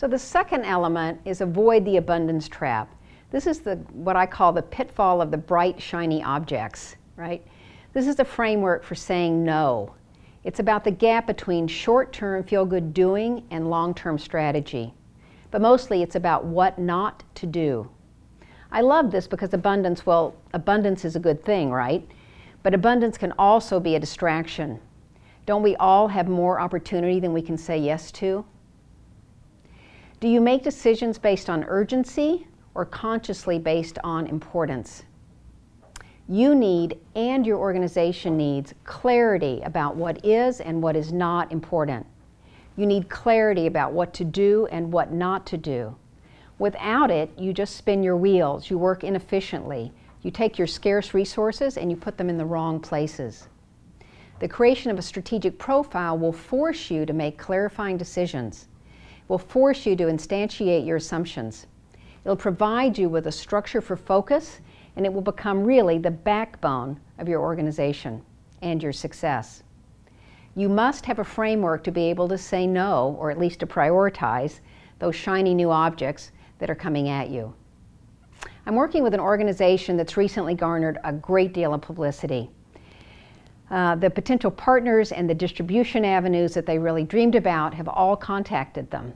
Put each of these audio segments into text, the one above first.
So the second element is avoid the abundance trap. This is what I call the pitfall of the bright, shiny objects, right? This is a framework for saying no. It's about the gap between short-term feel-good doing and long-term strategy. But mostly it's about what not to do. I love this because abundance is a good thing, right? But abundance can also be a distraction. Don't we all have more opportunity than we can say yes to? Do you make decisions based on urgency or consciously based on importance? You need, and your organization needs, clarity about what is and what is not important. You need clarity about what to do and what not to do. Without it, you just spin your wheels, you work inefficiently, you take your scarce resources and you put them in the wrong places. The creation of a strategic profile will force you to make clarifying decisions, will force you to instantiate your assumptions. It'll provide you with a structure for focus, and it will become really the backbone of your organization and your success. You must have a framework to be able to say no, or at least to prioritize those shiny new objects that are coming at you. I'm working with an organization that's recently garnered a great deal of publicity. The potential partners and the distribution avenues that they really dreamed about have all contacted them,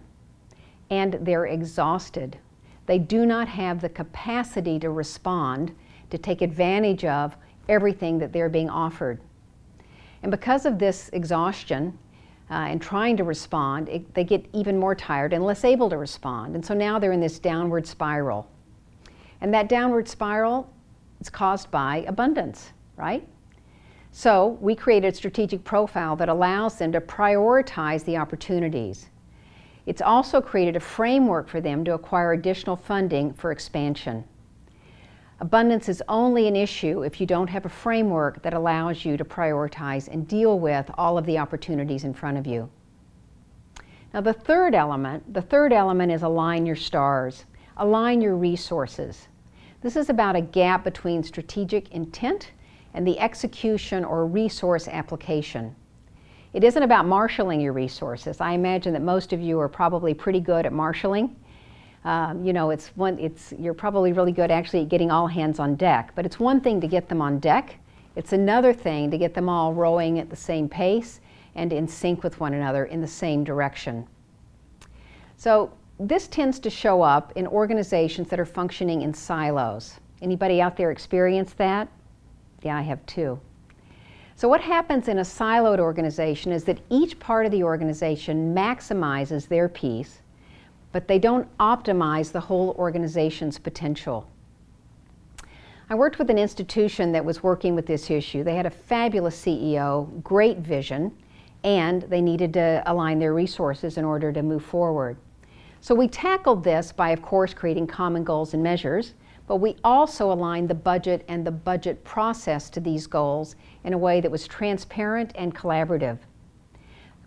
and they're exhausted. They do not have the capacity to respond, to take advantage of everything that they're being offered. And because of this exhaustion and trying to respond, they get even more tired and less able to respond. And so now they're in this downward spiral. And that downward spiral is caused by abundance, right? So we created a strategic profile that allows them to prioritize the opportunities. It's also created a framework for them to acquire additional funding for expansion. Abundance is only an issue if you don't have a framework that allows you to prioritize and deal with all of the opportunities in front of you. Now the third element is align your stars, align your resources. This is about a gap between strategic intent and the execution or resource application. It isn't about marshaling your resources. I imagine that most of you are probably pretty good at marshaling. You're probably really good actually at getting all hands on deck, but it's one thing to get them on deck. It's another thing to get them all rowing at the same pace and in sync with one another in the same direction. So this tends to show up in organizations that are functioning in silos. Anybody out there experience that? Yeah, I have too. So what happens in a siloed organization is that each part of the organization maximizes their piece, but they don't optimize the whole organization's potential. I worked with an institution that was working with this issue. They had a fabulous CEO, great vision, and they needed to align their resources in order to move forward. So we tackled this by, of course, creating common goals and measures, but we also aligned the budget and the budget process to these goals in a way that was transparent and collaborative.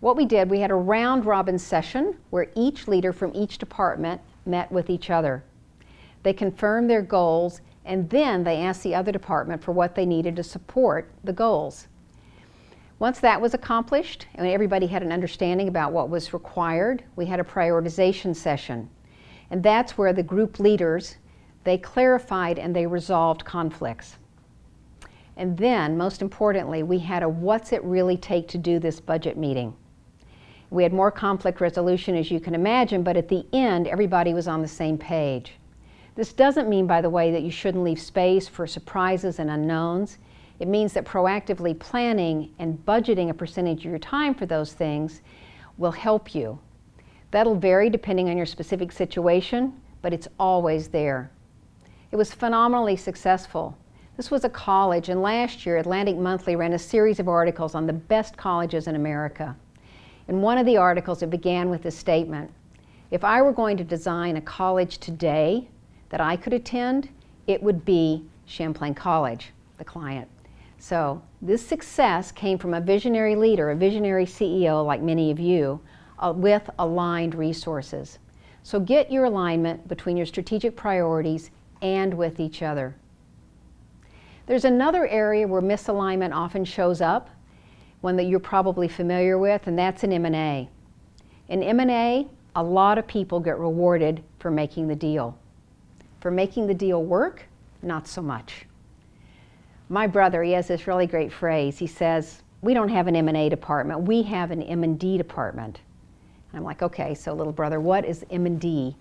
What we did, we had a round-robin session where each leader from each department met with each other. They confirmed their goals, and then they asked the other department for what they needed to support the goals. Once that was accomplished, and everybody had an understanding about what was required, we had a prioritization session. And that's where the group leaders, they clarified and they resolved conflicts. And then, most importantly, we had a what's it really take to do this budget meeting. We had more conflict resolution, as you can imagine, but at the end, everybody was on the same page. This doesn't mean, by the way, that you shouldn't leave space for surprises and unknowns. It means that proactively planning and budgeting a percentage of your time for those things will help you. That'll vary depending on your specific situation, but it's always there. It was phenomenally successful. This was a college, and last year Atlantic Monthly ran a series of articles on the best colleges in America. In one of the articles, it began with this statement: if I were going to design a college today that I could attend, it would be Champlain College, the client. So this success came from a visionary leader, a visionary CEO like many of you, with aligned resources. So get your alignment between your strategic priorities and with each other. There's another area where misalignment often shows up, one that you're probably familiar with, and that's in M&A. In M&A, a lot of people get rewarded for making the deal. For making the deal work, not so much. My brother, he has this really great phrase. He says, we don't have an M&A department, we have an M&D department. And I'm like, okay, so little brother, what is M&D?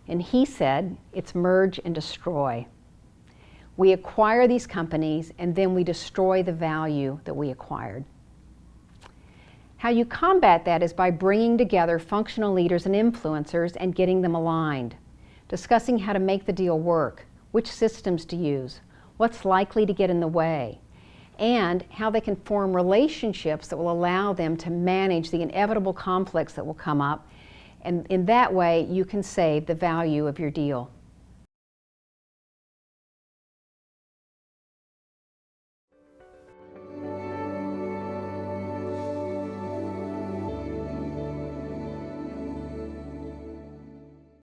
And he said, it's merge and destroy. We acquire these companies and then we destroy the value that we acquired. How you combat that is by bringing together functional leaders and influencers and getting them aligned, discussing how to make the deal work, which systems to use, what's likely to get in the way, and how they can form relationships that will allow them to manage the inevitable conflicts that will come up. And in that way, you can save the value of your deal.